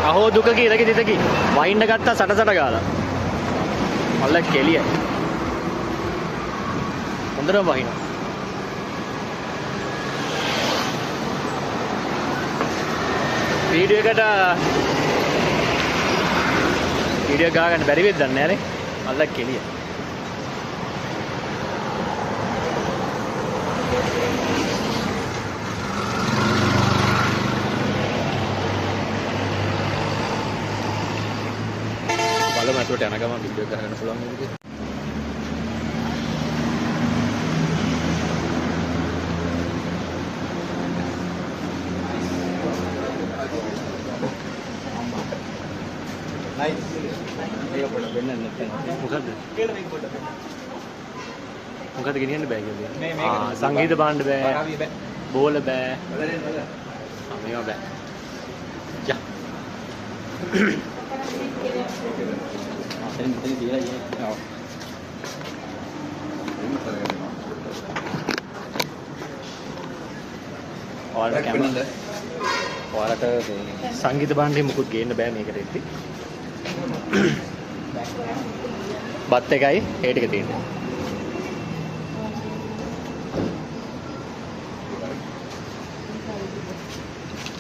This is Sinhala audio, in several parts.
අහෝ දුක කීරකි දිතකි වයින්න ගත්තා සටසට ගාලා මල්ල කෙලියයි හොඳටම වහිනවා වීඩියෝ ගා ගන්න බැරි වෙද්ද දන්නේ නැහැ නේ මල්ල කෙලිය බලමු අතට යන ගමන් වීඩියෝ ගන්න පුළුවන් නේද නයිස් ඒක පොඩ වෙන්න නැත්නම් මොකද්ද කියලා මේක පොඩ මොකද්ද ගෙනියන්න බෑ කියන්නේ මේ මේක සංගීත භාණ්ඩ බෑ බෝල බෑ මේවා බෑ යා Sering dia ya. ඔයාලට සංගීත භාණ්ඩේ මුකුත් ගේන්න බෑ මේකට එද්දි. බත් එකයි ඒ ටික තියෙන්නේ.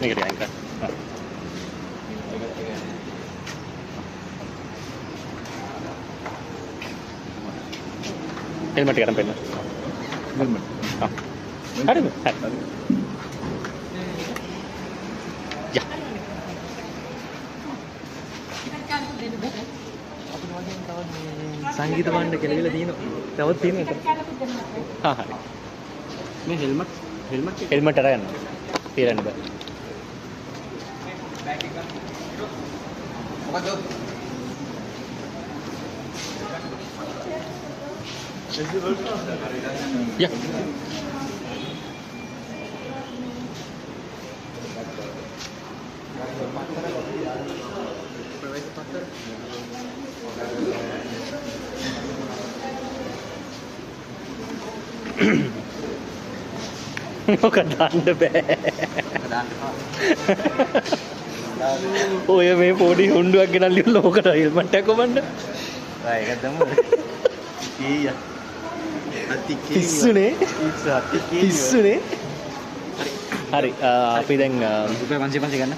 මේකට යන්න. हेलमेट गरम पहनना हेलमेट हाँ अरे या संगीत भांड केलेलं तीन तवत तीन हाँ हाँ मैं हेलमेट अरा करना तीरन बे Ya. කඩන්න බෑ. ඔය මේ පොඩි හුණ්ඩුවක් ගෙනල්ලා ලෝකට හෙල්මට් එකක් කොමන්න. ආ ඒක දැම්මද? කීයා. පිස්සුනේ පිස්සුනේ හරි අපි දැන් රුපියල් 500 ගන්න